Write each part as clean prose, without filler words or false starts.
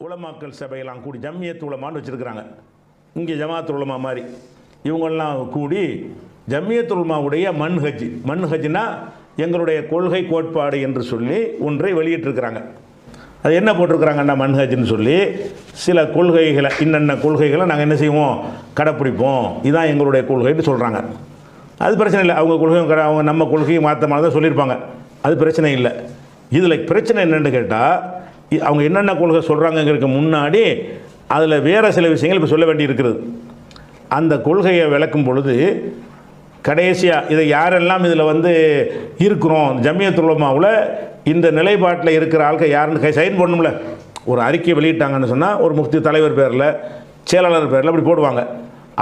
உலமாக்கல் சபையெல்லாம் கூடி ஜம்மியத் உலமான்னு வச்சுருக்கிறாங்க. இங்கே ஜமாத் உலமா மாதிரி இவங்கெல்லாம் கூடி ஜம்மியத் உலமாவுடைய மன்ஹஜ்னா எங்களுடைய கொள்கை கோட்பாடு என்று சொல்லி ஒன்றை வெளியிட்டிருக்கிறாங்க. அது என்ன போட்டிருக்கிறாங்கன்னா மன்ஹஜ்னு சொல்லி சில கொள்கைகளை இன்னென்ன கொள்கைகளை நாங்கள் என்ன செய்வோம் கடைப்பிடிப்போம், இதுதான் எங்களுடைய கொள்கைன்னு சொல்கிறாங்க. அது பிரச்சனை இல்லை. அவங்க கொள்கையும் அவங்க நம்ம கொள்கையும் மாற்ற மாதிரி தான் சொல்லியிருப்பாங்க. அது பிரச்சனை இல்லை. இதில் பிரச்சனை என்னென்னு கேட்டால் அவங்க என்னென்ன கொள்கை சொல்கிறாங்கங்கிறதுக்கு முன்னாடி அதில் வேறு சில விஷயங்கள் இப்போ சொல்ல வேண்டி இருக்கிறது. அந்த கொள்கையை விளக்கும் பொழுது கடைசியாக இதை யாரெல்லாம் இதில் இருக்கிறோம் ஜம்மியத் உலமாவில் இந்த நிலைப்பாட்டில் இருக்கிற ஆட்கள் யாருன்னு சைன் பண்ணணும்ல. ஒரு அறிக்கை வெளியிட்டாங்கன்னு சொன்னால் ஒரு முஃப்தி தலைவர் பேரில் செயலாளர் பேரில் அப்படி போடுவாங்க,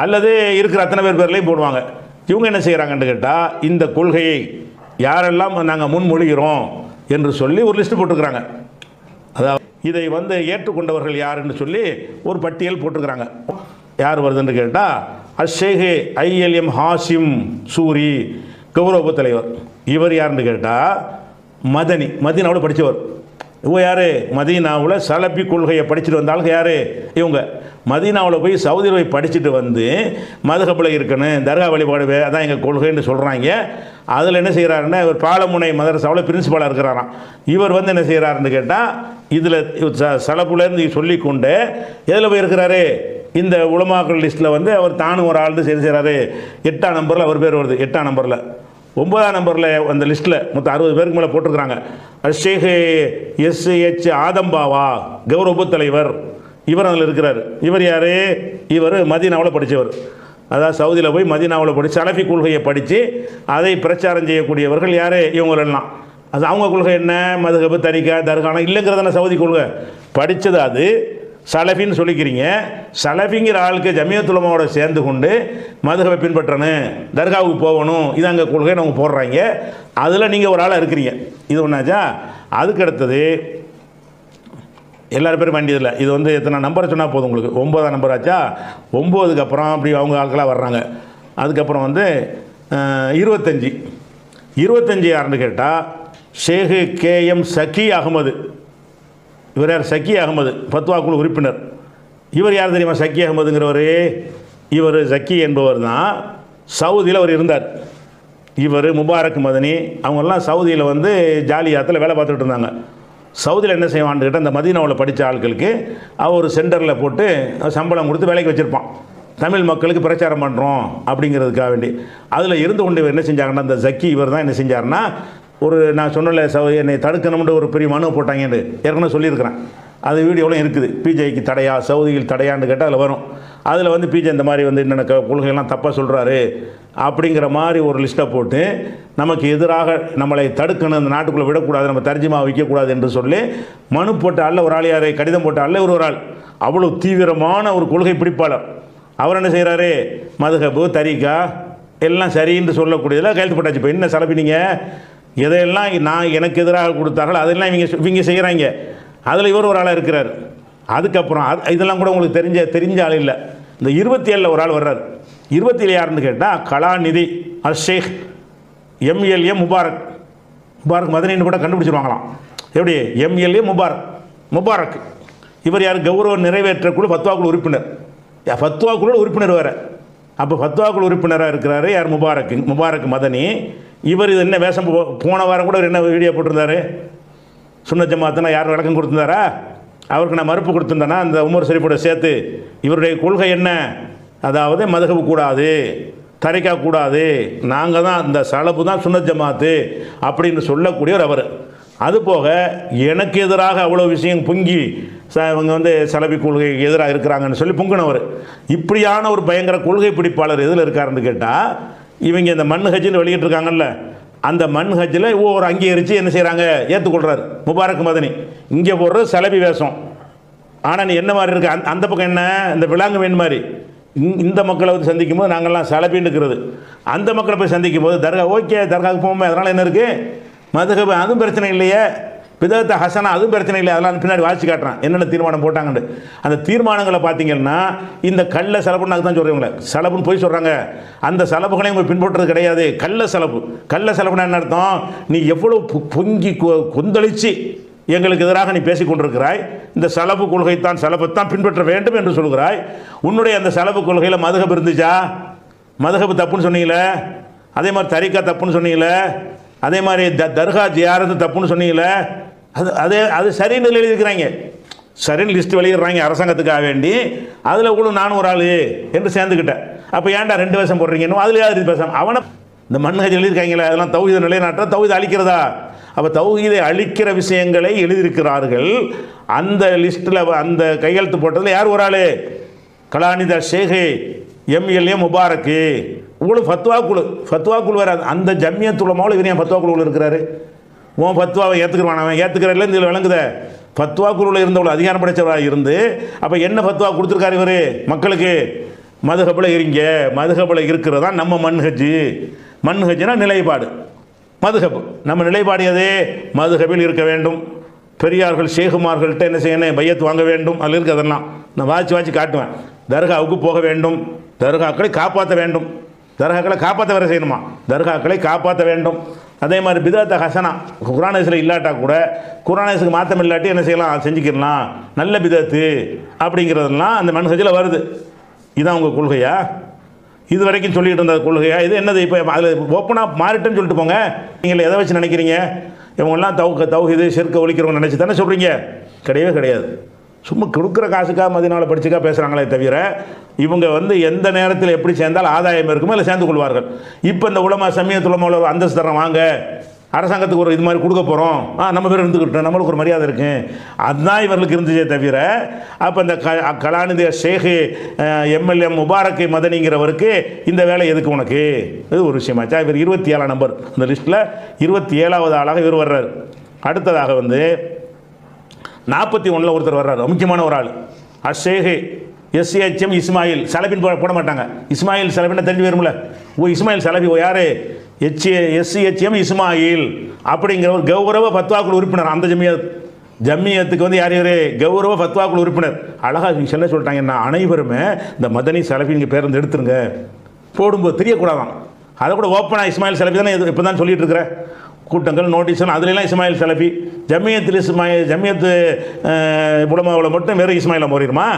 அல்லது இருக்கிற அத்தனை பேர் பேர்லையும் போடுவாங்க. இவங்க என்ன செய்கிறாங்கன்னு கேட்டால் இந்த கொள்கையை யாரெல்லாம் நாங்கள் முன்மொழிகிறோம் என்று சொல்லி ஒரு லிஸ்ட்டு போட்டுருக்குறாங்க. அதாவது இதை ஏற்றுக்கொண்டவர்கள் யாருன்னு சொல்லி ஒரு பட்டியல் போட்டுருக்குறாங்க. யார் வருதுன்னு கேட்டால் அஷேகே ILM ஹாசிம் சூரி கௌரவ தலைவர். இவர் யாருன்னு கேட்டால் மதீனாவில் படித்தவர். இவங்க யார்? மதீனாவில் சலபி கொள்கையை படிச்சுட்டு வந்தாலும் யார்? இவங்க மதீனாவில் போய் சவுதியில் போய் படிச்சுட்டு மதுஹபில் இருக்கணும், தர்கா வழிபாடு அதான் எங்கள் கொள்கைன்னு சொல்கிறாங்க. அதில் என்ன செய்கிறாருன்னா இவர் பாலமுனை மதரசாவில் பிரின்சிபாலாக இருக்கிறாராம். இவர் என்ன செய்கிறாருன்னு கேட்டால் இதில் சலப்புலேருந்து சொல்லிக்கொண்டு எதில் போய் இருக்கிறாரு? இந்த உலமாக்கள் லிஸ்ட்டில் அவர் தானும் ஒரு ஆள் சரி செய்கிறாரு. 8ஆம் நம்பரில் அவர் பேர் வருது. 8ஆம் நம்பரில் 9ஆம் நம்பரில் அந்த லிஸ்ட்டில் மொத்தம் 60 பேருக்கு மேலே போட்டிருக்கிறாங்க. ஷேக் SH ஆதம்பாவா கௌரவ தலைவர், இவர் அதில் இருக்கிறார். இவர் யார்? இவர் மதீனாவில் படித்தவர். அதாவது சவுதியில் போய் மதீனாவில் படித்து சலஃபி கொள்கையை படித்து அதை பிரச்சாரம் செய்யக்கூடியவர்கள் யார்? இவங்களெல்லாம். அது அவங்க கொள்கை என்ன? மதுஹப் தரிகா தர்கானா இல்லைங்கிறதான சவுதி கொள்கை. படித்தது அது சலஃபின்னு சொல்லிக்கிறீங்க. சலஃபிங்கிற ஆளுக்கு ஜம்மியத் உலமாவோட சேர்ந்து கொண்டு மதுஹபை பின்பற்றணும், தர்காவுக்கு போகணும், இது அங்கே கொள்கை அவங்க போடுறாங்க. அதில் நீங்கள் ஒரு ஆளாக இருக்கிறீங்க. இது ஒன்றாச்சா? அதுக்கு அடுத்தது எல்லாரும் பேரும் வேண்டியதில்லை. இது எத்தனை நம்பரை சொன்னால் போதும் உங்களுக்கு. 9ஆம் நம்பர் ஆச்சா? 9க்கு அப்புறம் அப்படி அவங்க ஆட்களாக வர்றாங்க. அதுக்கப்புறம் 25 யாருன்னு கேட்டால் ஷேக் KM சக்கி அகமது. இவர் யார்? சக்கி அகமது ஃபத்வா குழு உறுப்பினர். இவர் யார் தெரியுமா? சக்கி அகமதுங்கிறவர். இவர் சக்கி என்பவர் தான் சவுதியில் அவர் இருந்தார். இவர் முபாரக் மதனி அவங்கெல்லாம் சவுதியில் ஜாலியாத்தில் வேலை பார்த்துட்டு இருந்தாங்க. சவுதியில் என்ன செய்வான்னு கேட்டால் அந்த மதீனாவில் படித்த ஆட்களுக்கு அவர் ஒரு சென்டரில் போட்டு சம்பளம் கொடுத்து வேலைக்கு வச்சுருப்பான். தமிழ் மக்களுக்கு பிரச்சாரம் பண்ணுறோம் அப்படிங்கிறதுக்காக வேண்டி அதில் இருந்து கொண்டு இவர் என்ன செஞ்சாங்கன்னா அந்த சக்கி இவர் தான் என்ன செஞ்சார்னா நான் சொன்னல என்னை தடுக்கணும்னு ஒரு பெரிய மனு போட்டாங்கன்னு ஏற்கனவே சொல்லியிருக்கிறேன். அது வீடியோலாம் இருக்குது. பிஜேக்கு தடையா சவுதியில் தடையான்னு கேட்டால் அதில் வரும். அதில் பிஜே இந்த மாதிரி என்னென்ன கொள்கையெல்லாம் தப்பாக சொல்கிறாரு அப்படிங்கிற மாதிரி ஒரு லிஸ்ட்டை போட்டு நமக்கு எதிராக நம்மளை தடுக்கணும், அந்த நாட்டுக்குள்ளே விடக்கூடாது, நம்ம தர்ஜிமா வைக்கக்கூடாது என்று சொல்லி மனு போட்ட ஆள் ஒரு ஆள். யார்? கடிதம் போட்ட ஆள் ஒரு ஆள். அவ்வளோ தீவிரமான ஒரு கொள்கை பிடிப்பாளர். அவர் என்ன செய்கிறாரு? மதுஹப் தரிகா எல்லாம் சரின்னு சொல்லக்கூடியதில் கையெழுத்து போட்டாச்சு. இப்போ என்ன சலப்பினீங்க? எதையெல்லாம் நான் எனக்கு எதிராக கொடுத்தார்கள் அதெல்லாம் இவங்க செய்கிறாங்க. அதில் இவர் ஒரு ஆளாக இருக்கிறார். அதுக்கப்புறம் இதெல்லாம் கூட உங்களுக்கு தெரிஞ்ச ஆள் இல்லை. இந்த 27 ஒரு ஆள் வர்றார். 27 யாருன்னு கேட்டால் கலாநிதி ஷேக் MLA முபாரக் மதனின்னு கூட கண்டுபிடிச்சிருவாங்களாம். எப்படி? MLA Mubarak. இவர் யார்? கௌரவ நிறைவேற்றக்குழு ஃபத்வா குழு உறுப்பினர். ஃபத்வா குழு உறுப்பினர் வேறு. அப்போ ஃபத்வா குழு உறுப்பினராக இருக்கிறாரு யார்? முபாரக் மதனி. இவர் இது என்ன வேஷம்? போன வாரம் கூட என்ன வீடியோ போட்டிருந்தாரு? சுன்னத் ஜமாத்னா யார் விளக்கம் கொடுத்துருந்தாரா? அவருக்கு நான் மறுப்பு கொடுத்துருந்தேன்னா அந்த உமர் ஷரீஃபோட சேர்த்து இவருடைய கொள்கை என்ன? அதாவது மதுஹப் கூடாது, தரிகா கூடாது, நாங்கள் தான் இந்த சலபு தான் சுன்னத் ஜமாத்து அப்படின்னு சொல்லக்கூடியவர் அவர். அதுபோக எனக்கு எதிராக அவ்வளோ விஷயம் பொங்கி இவங்க சலபி கொள்கை எதிராக இருக்கிறாங்கன்னு சொல்லி பொங்கினவர். இப்படியான ஒரு பயங்கர கொள்கை பிடிப்பாளர் எதில் இருக்காருன்னு கேட்டால் இவங்க இந்த மன்ஹஜ்னு வெளியிட்டிருக்காங்கல்ல, அந்த மன்ஹஜ்ஜில் ஒரு அங்கீகரித்து என்ன செய்கிறாங்க? ஏற்றுக்கொள்கிறார் முபாரக் மதனி. இங்கே போடுறது சலபி வேஷம். ஆனால் நீ என்ன மாதிரி இருக்கு? அந்த பக்கம் என்ன? இந்த விலாங்கு வேண் மாதிரி இந்த மக்களை சந்திக்கும் போது நாங்கள்லாம் சலபின்னு இருக்கிறது. அந்த மக்களை போய் சந்திக்கும் போது தர்கா ஓகே, தர்காவுக்கு போகும்போது அதனால் என்ன இருக்குது? மதுஹப் அதுவும் பிரச்சனை இல்லையே, பிதஅத் ஹசனா அதுவும் பிரச்சனை இல்லை. அதெல்லாம் பின்னாடி வாசிச்சு காட்டுறான் என்னென்ன தீர்மானம் போட்டாங்கன்னு. அந்த தீர்மானங்களை பார்த்தீங்கன்னா இந்த கள்ள சலப்புன்னு தான் சொல்கிறவங்களே சலப்புன்னு போய் சொல்கிறாங்க. அந்த சலப்புகளையும் இவங்க பின்பற்றுறது கிடையாது. கள்ள சலப்புனா என்ன அர்த்தம்? நீ எவ்வளோ பொங்கி கொந்தளிச்சு எங்களுக்கு எதிராக நீ பேசிக் கொண்டிருக்கிறாய், இந்த சலபு கொள்கைத்தான் சலபத்தான் பின்பற்ற வேண்டும் என்று சொல்கிறாய். உன்னுடைய அந்த சலபு கொள்கையில் மதுஹப் இருந்துச்சா? மதுஹப் தப்புன்னு சொன்னீங்களே, அதே மாதிரி தரிக்கா தப்புன்னு சொன்னீங்களே, அதே மாதிரி தர்கா ஜியாரத்து தப்புன்னு சொன்னீங்களே, அது சரின்னு எழுதியிருக்கிறாங்க. சரின்னு லிஸ்ட் வெளியிடுறாங்க அரசாங்கத்துக்காக வேண்டி. அதில் கூட நானும் ஒரு ஆள் என்று சேர்ந்துக்கிட்டேன். அப்போ ஏன்டா 2 வருஷம் போடுறீங்கன்னு அதில் யார் பேசாம அவனை இந்த மன்ஹஜ் எழுதியிருக்காங்களே, அதெல்லாம் தௌஹீதை நிலைநாட்ட தௌஹீதை அழிக்கிறதா? அப்போ தௌஹீதை அழிக்கிற விஷயங்களை எழுதியிருக்கிறார்கள். அந்த லிஸ்ட்டில் அந்த கையெழுத்து போட்டதில் யார் ஒரு ஆள்? கலாநிதி ஷேக் எம்எல்ஏ முபாரக்கு. உங்களுக்கு ஃபத்வா குழு வேறு. அந்த ஜம்மியத் உலமாவில் இவர் ஏன் ஃபத்வா குழுவில் இருக்கிறாரு? உன் ஃபத்வாவை ஏற்றுக்குறான், அவன் ஏற்றுக்கிறதுல இதில் விளங்குத. ஃபத்வா குழுவில் இருந்தவங்களை அதிகாரம் படைத்தவராக இருந்து அப்போ என்ன ஃபத்வா கொடுத்துருக்காரு இவர் மக்களுக்கு? மதுஹபில் இருங்க, மதுஹபில் இருக்கிறது தான் நம்ம மன்ஹஜ்னா நிலைப்பாடு. மதுஹப் நம்ம நிலைப்பாடு எது? மதுஹபில் இருக்க வேண்டும். பெரியார்கள் ஷேகுமார்கள்ட்ட என்ன செய்யணும்? பையத்து வாங்க வேண்டும். அதில் இருக்குது. அதெல்லாம் நான் வாட்சி காட்டுவேன். தர்காவுக்கு போக வேண்டும், தர்காக்களை காப்பாற்ற வேண்டும். தர்காக்களை காப்பாற்ற வேறு செய்யணுமா? தர்காக்களை காப்பாற்ற வேண்டும். அதே மாதிரி பிதாத்த ஹசனா குரானேஸில் இல்லாட்டா கூட குரானேஸுக்கு மாற்றம் இல்லாட்டி என்ன செய்யலாம்? செஞ்சுக்கிடலாம். நல்ல பிதத்து அப்படிங்கிறதெல்லாம் அந்த மன்ஹஜில் வருது. இதுதான் உங்கள் கொள்கையா? இது வரைக்கும் சொல்லிட்டு இருந்த கொள்கையா இது? என்னது இப்போ அதில் ஓப்பனாக மாறிட்டேன்னு சொல்லிட்டு போங்க. நீங்கள் எதை வச்சு நினைக்கிறீங்க? இவங்கெல்லாம் தௌஹீது ஷிர்க்கை ஒழிக்கிறவங்க நினச்சி தானே சொல்கிறீங்க? கிடையவே கிடையாது. சும்மா கொடுக்குற காசுக்காக மதினாவில் படிச்சுக்கா பேசுகிறாங்களே தவிர இவங்க எந்த நேரத்தில் எப்படி சேர்ந்தால் ஆதாயம் இருக்குமோ இல்லை சேர்ந்து கொள்வார்கள். இப்போ இந்த உலமா சமயத்து உலமாவில் அந்தஸ்து தரோம், வாங்க அரசாங்கத்துக்கு ஒரு இது மாதிரி கொடுக்க போகிறோம், நம்ம பேர் இருந்துக்கிட்டோம், நம்மளுக்கு ஒரு மரியாதை இருக்குது, அதுதான் இவர்களுக்கு இருந்துச்சே தவிர அப்போ இந்த கலாநிதி ஷேக் எம்எல்ஏ முபாரக் மதனிங்கிறவருக்கு இந்த வேலை எதுக்கு உனக்கு? இது ஒரு விஷயமாச்சா? இவர் 27ஆம் நம்பர் இந்த லிஸ்ட்டில் 27வது ஆளாக இவர் வர்றார். அடுத்ததாக 41 ஒருத்தர் வர்றாரு, முக்கியமான ஒரு ஆள். ஷேக் SHM இஸ்மாயில். சலபின் போட மாட்டாங்க. இஸ்மாயில் சலபின்னா தெரிஞ்சு வரும்ல. இஸ்மாயில் சலபி யார்? SHM இஸ்மாயில் அப்படிங்கிற ஒரு கௌரவ ஃபத்வாக்குழு உறுப்பினர். அந்த ஜம்மியத்துக்கு யார் இவர்? கௌரவ ஃபத்வாக்குழு உறுப்பினர். அழகாக சொல்ல சொல்லிட்டாங்க, என்ன அனைவருமே இந்த மதனி சலபிங்க பேர் வந்து எடுத்துருங்க, போடும்போது தெரியக்கூடாதான். அதை கூட ஓப்பனாக இஸ்மாயில் சலபி தானே இப்போ தான் சொல்லிட்டு இருக்கிறேன். கூட்டங்கள் நோட்டீஸ் அதுலாம் இஸ்மாயில் சலபி. ஜம்மியத்து உலமாவில் மட்டும் வேறு இஸ்மாயில மாறிடுமா?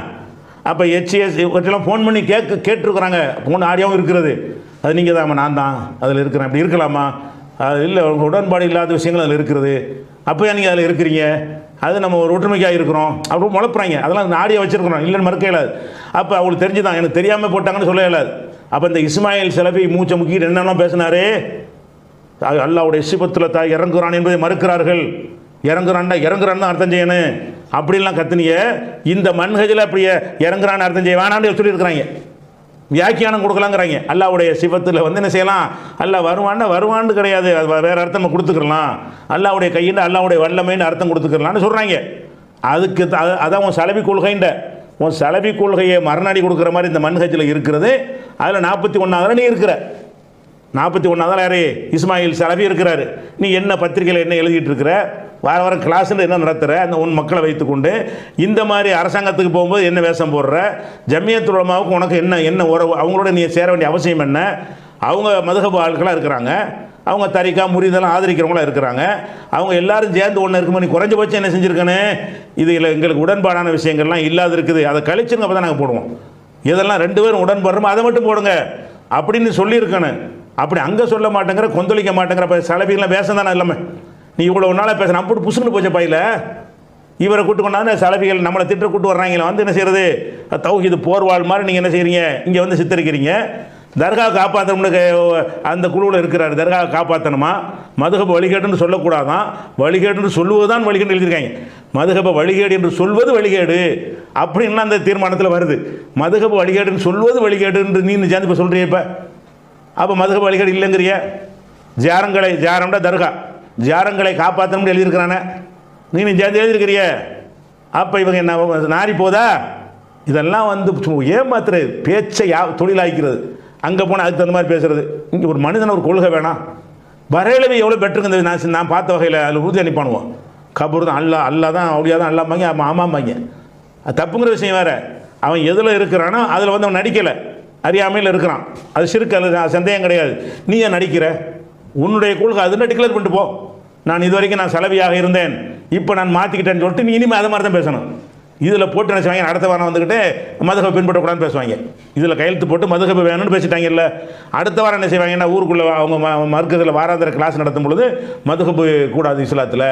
அப்போ HS இவற்றெல்லாம் ஃபோன் பண்ணி கேட்டுருக்குறாங்க. ஃபோன் ஆடியோவும் இருக்கிறது. அது நீங்கள் தான், நான் தான் அதில் இருக்கிறேன். அப்படி இருக்கலாமா? அது இல்லை, உடன்பாடு இல்லாத விஷயங்கள் அதில் இருக்கிறது. அப்போ ஏன் நீங்கள் அதில் இருக்கிறீங்க? அது நம்ம ஒரு ஒற்றுமைக்காக இருக்கிறோம் அப்படி முளப்புறாங்க. அதெல்லாம் ஆடியோ வச்சுருக்கிறோம், இல்லைன்னு மறுக்க இயலாது. அப்போ அவங்களுக்கு தெரிஞ்சுதான், எனக்கு தெரியாமல் போட்டாங்கன்னு சொல்ல இயலாது. அப்போ இந்த இஸ்மாயில் சலபி மூச்சை முக்கிட்டு என்னெல்லாம் பேசினாரு? அல்லாஹ்வுடைய சிபத்தில் தாய் இறங்குறான் என்பதை மறுக்கிறார்கள். இறங்குறான்னு தான் அர்த்தம் செய்யணும். அப்படிலாம் கத்துனிய இந்த மன்ஹஜில் அப்படியே இறங்குறான்னு அர்த்தம் செய்ய வேணான்னு சொல்லியிருக்கிறாங்க. வியாக்கியானம் கொடுக்கலாங்கிறாங்க. அல்லாஹ்வுடைய சிபத்தில் என்ன செய்யலாம்? அல்லாஹ் வருவான்னு கிடையாது, அது வேறு அர்த்தம் நம்ம கொடுத்துக்கலாம். அல்லாஹ்வுடைய கையின்னு அல்லாஹ்வுடைய வல்லமைன்னு அர்த்தம் கொடுத்துக்கலான்னு சொல்கிறாங்க. அதுக்கு அதான் உன் சலபி கொள்கைன்ற உன் சலபி கொள்கையை மரணாடி கொடுக்குற மாதிரி இந்த மன்ஹஜில் இருக்கிறது. அதில் 41ஆவது நீ இருக்கிற. 41ஆவது யார்? இஸ்மாயில் சலபி இருக்கிறாரு. நீ என்ன பத்திரிகையில் என்ன எழுதிட்டு இருக்கிற? வார கிளாஸில் என்ன நடத்துகிற? அந்த உன் மக்களை வைத்துக்கொண்டு இந்த மாதிரி அரசாங்கத்துக்கு போகும்போது என்ன வேஷம் போடுற? ஜம்மியத்துல் உலமாவுக்கு உனக்கு என்ன உறவு? அவங்களோட நீ சேர வேண்டிய அவசியம் என்ன? அவங்க மதுஹப் ஆட்களாக இருக்கிறாங்க, அவங்க தரிக்கா முரீதெல்லாம் ஆதரிக்கிறவங்களாக இருக்கிறாங்க. அவங்க எல்லாரும் சேர்ந்து ஒன்று இருக்கும்போது நீ குறைஞ்சபட்சம் என்ன செஞ்சுருக்கணும்? இதில் எங்களுக்கு உடன்பாடான விஷயங்கள்லாம் இல்லாது இருக்குது, அதை கழிச்சுங்க, அப்போ தான் நாங்கள் போடுவோம். இதெல்லாம் 2 பேரும் உடன்படுறோமோ அதை மட்டும் போடுங்க அப்படின்னு சொல்லியிருக்கணும். அப்படி அங்கே சொல்ல மாட்டேங்கிற, கொந்தளிக்க மாட்டேங்கிற. இப்போ சலபிகள்லாம் வேஷம் தானே இல்லாமல் நீ இவ்வளோ நாளாக பேசுகிறேன். அப்படி புசுன்னு போச்ச பையில் இவரை கூட்டு கொண்டாந்து சலபிகள் நம்மளை திட்ட கூட்டு வர்றாங்களே, என்ன செய்கிறது? தௌஹீது போர்வாள் மாதிரி நீங்கள் என்ன செய்கிறீங்க? இங்கே சித்தரிக்கிறீங்க. தர்காவை காப்பாற்றணும்னு அந்த குழுவில் இருக்கிறார். தர்காவை காப்பாற்றணுமா? மதுஹப் வழிகேடுன்னு சொல்லக்கூடாதான், வழிகேடுன்னு சொல்லுவது தான் வழிகேடு எழுதியிருக்காங்க. மதுஹப் வழிகேடு என்று சொல்வது வழிகேடு அப்படின்லாம் அந்த தீர்மானத்தில் வருது. மதுஹப் வழிகேடுன்னு சொல்வது வழிகேடு என்று நீ சேர்ந்து இப்போ சொல்கிறிய. இப்போ அப்போ மதுஹப் வழிகேடு இல்லைங்கிறிய. ஜாரம்டா தர்கா ஜாரங்களை காப்பாற்றணும்னு எழுதியிருக்கிறானே, நீ சேர்ந்து எழுதியிருக்கிறிய. அப்போ இவங்க என்ன நாரி போதா? இதெல்லாம் ஏமாத்துற பேச்சை தொழிலாக்கிறது. அங்கே போனால் அதுக்கு தகுந்த மாதிரி பேசுகிறது. இங்கே ஒரு மனிதன் ஒரு கொள்கை வேணாம். வரையிலவே எவ்வளோ பெட்டருங்க. நான் பார்த்த வகையில் அதில் உறுதி அனுப்பானுவோம். கபூர் தான் அல்லா தான் அவளியா தான் அல்லாம்பாங்க, ஆமாம்பாங்க. அது தப்புங்கிற விஷயம் வேறு. அவன் எதில் இருக்கிறானோ அதில் அவன் நடிக்கலை, அறியாமையில் இருக்கிறான். அது ஷிர்க், அது சந்தேகம் கிடையாது. நீ ஏன் நடிக்கிற? உன்னுடைய கொள்கை அதுன்னு டிக்ளேர் பண்ணிட்டு போ. நான் இது வரைக்கும் நான் சலபியாக இருந்தேன், இப்போ நான் மாற்றிக்கிட்டேன்னு சொல்லிட்டு நீ இனிமேல் அதை மாதிரி தான் பேசணும். இதில் போட்டு என்ன செய்வாங்க, அடுத்த வாரம் வந்துக்கிட்டு மதுஹபை பின்பற்றக்கூடாதுன்னு பேசுவாங்க. இதில் கையெழுத்து போட்டு மதுஹபை வேணும்னு பேசிட்டாங்கல்ல. அடுத்த வாரம் என்ன செய்வாங்கன்னா, ஊருக்குள்ளே அவங்க மறுக்கிறதுல வாராந்திர கிளாஸ் நடத்தும் பொழுது மதுஹபு கூடாது இஸ்லாத்தில்,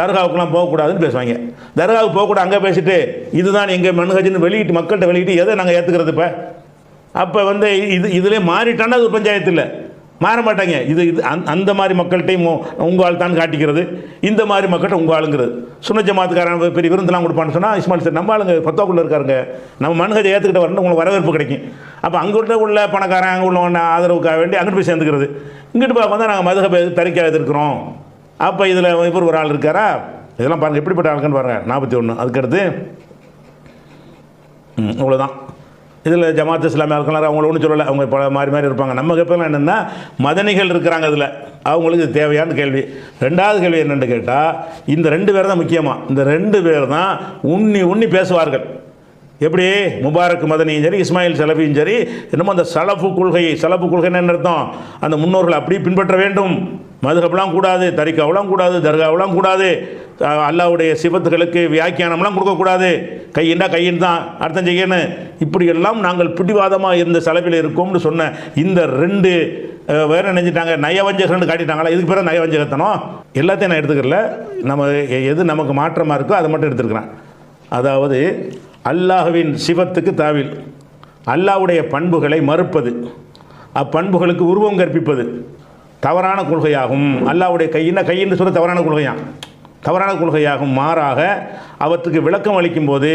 தர்காவுக்குலாம் போகக்கூடாதுன்னு பேசுவாங்க. தர்காவுக்கு போகக்கூடாது அங்கே பேசிட்டு இதுதான் எங்கள் மன்ஹஜ்னு வெளியிட்டு மக்கள்கிட்ட வெளியிட்டு எதை நாங்கள் ஏற்றுக்கிறது? இப்போ அப்போ இதிலே மாறிட்டான்னா அது ஒரு பஞ்சாயத்து இல்லை, மாற மாட்டாங்க. அந்த மாதிரி மக்கள்கிட்டையும் உங்கள் ஆள் தான் காட்டிக்கிறது, இந்த மாதிரி மக்கள்கிட்ட உங்கள் ஆளுங்கிறது. சுன்ன ஜமாத்துக்காரன் பெரிய விருந்தெல்லாம் கொடுப்பான்னு சொன்னால் இஸ்மாயில் சார் நம்ம ஆளுங்க ஃபத்வாக்குள்ளே இருக்காருங்க, நம்ம மன்ஹஜை ஏற்றுக்கிட்ட வரணும், உங்களுக்கு வரவேற்பு கிடைக்கும். அப்போ அங்கிட்ட உள்ள பணக்காரன் அங்கே உள்ள ஆதரவுக்காக வேண்டி அங்கிட்டு போய் சேர்ந்துக்கிறது. இங்கிட்டு பார்க்க தான் நாங்கள் மதுஹபை தரிக்க எதிர்க்கிறோம். அப்போ இதில் இவர் ஒரு ஆள் இருக்காரா, இதெல்லாம் பாருங்கள் எப்படிப்பட்ட ஆளுக்குன்னு பாருங்கள். 41 அதுக்கடுத்து இவ்வளோதான். இதில் ஜமாத் இஸ்லாமிய ஆட்கள் அவங்கள ஒன்றும் சொல்லலை, அவங்க பல மாறி இருப்பாங்க. நம்ம கேட்பெல்லாம் என்னென்னா மதனிகள் இருக்கிறாங்க, அதில் அவங்களுக்கு இது தேவையான கேள்வி. ரெண்டாவது கேள்வி என்னென்னு கேட்டால், இந்த 2 பேர் தான் முக்கியமாக, இந்த 2 பேர் தான் உண்ணி பேசுவார்கள். எப்படி முபாரக் மதனியும் சரி இஸ்மாயில் சலஃபியும் சரி என்னமோ அந்த சலஃபு கொள்கைன்னு என்ன அர்த்தம், அந்த முன்னோர்கள் அப்படி பின்பற்ற வேண்டும், மதுஹப்லாம் கூடாது, தரிகாவெலாம் கூடாது, தர்காவெலாம் கூடாது, அல்லாஹ்வுடைய சிபத்துகளுக்கு வியாக்கியானம்லாம் கொடுக்கக்கூடாது, கையின்டா கையின் தான் அர்த்தம் செய்யணும், இப்படியெல்லாம் நாங்கள் பிடிவாதமாக இருந்த சலஃபில் இருக்கோம்னு சொன்ன இந்த 2 வேறு நினைச்சிட்டாங்க, நயவஞ்சகர்னு காட்டிட்டாங்களா. இதுக்கு பிறகு நயவஞ்சகத்தனம் எல்லாத்தையும் நான் எடுத்துக்கல, நம்ம எது நமக்கு மாற்றமாக இருக்கோ அதை மட்டும் எடுத்துருக்கிறேன். அதாவது அல்லாஹ்வின் சிவத்துக்கு தாவில், அல்லாஹ்வுடைய பண்புகளை மறுப்பது, அப்பண்புகளுக்கு உருவம் கற்பிப்பது தவறான கொள்கையாகும். அல்லாஹ்வுடைய கையின்னு சொல்ல தவறான கொள்கையாகும். மாறாக அவற்றுக்கு விளக்கம் அளிக்கும் போது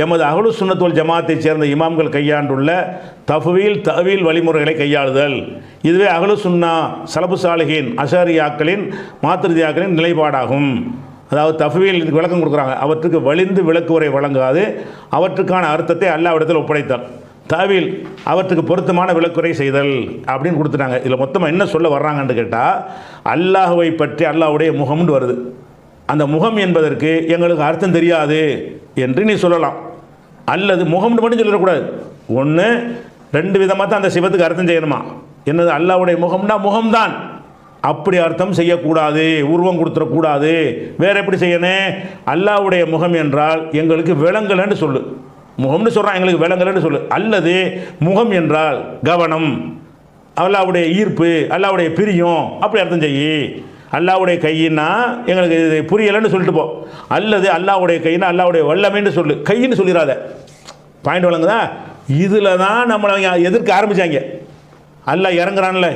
எமது அஹ்லுஸ் சுன்னத் வல் ஜமாத்தைச் சேர்ந்த இமாம்கள் கையாண்டுள்ள தஅவீல் வழிமுறைகளை கையாளுதல், இதுவே அஹ்லுஸ் சுன்னா சலபு சாலிஹீன் அஷாரியாக்களின் மாத்ரிதியாக்களின் நிலைப்பாடாகும். அதாவது தஃவீல் இதுக்கு விளக்கம் கொடுக்குறாங்க, அவற்றுக்கு வலிந்து விளக்குவரை வழங்காது அவற்றுக்கான அர்த்தத்தை அல்லாஹ்விடத்தில் ஒப்படைத்தல், தஅவீல் அவற்றுக்கு பொருத்தமான விளக்குரை செய்தல் அப்படின்னு கொடுத்துட்டாங்க. இதில் மொத்தமாக என்ன சொல்ல வர்றாங்கன்னு கேட்டால், அல்லாஹ்வை பற்றி அல்லாஹ்வுடைய முகம்னு வருது, அந்த முகம் என்பதற்கு எங்களுக்கு அர்த்தம் தெரியாது என்று நீ சொல்லலாம். அல்லது முகம்னு மட்டும் சொல்லக்கூடாது, ஒன்று 2 விதமாக தான் அந்த சிவத்துக்கு அர்த்தம் செய்யணுமா. என்னது, அல்லாஹ்வுடைய முகம்னா முகம்தான், அப்படி அர்த்தம் செய்யக்கூடாது, உருவம் கொடுத்துடக்கூடாது. வேறு எப்படி செய்யணும், அல்லாஹ்வுடைய முகம் என்றால் எங்களுக்கு விளங்கலன்னு சொல்லு, முகம்னு சொல்கிறான் எங்களுக்கு விளங்கலன்னு சொல்லு. அல்லது முகம் என்றால் கவனம், அல்லாஹ்வுடைய ஈர்ப்பு, அல்லாஹ்வுடைய பிரியம், அப்படி அர்த்தம் செய்யி. அல்லாஹ்வுடைய கையின்னா எங்களுக்கு இது புரியலைன்னு சொல்லிட்டு போ. அல்லது அல்லாஹ்வுடைய கையினா அல்லாஹ்வுடைய வல்லமைன்னு சொல்லு, கையின்னு சொல்லிடாத. பாயிண்ட் வழங்குதா? இதில் தான் நம்மளை எதிர்க்க ஆரம்பித்தாங்க. அல்லாஹ் இறங்குறான்ல,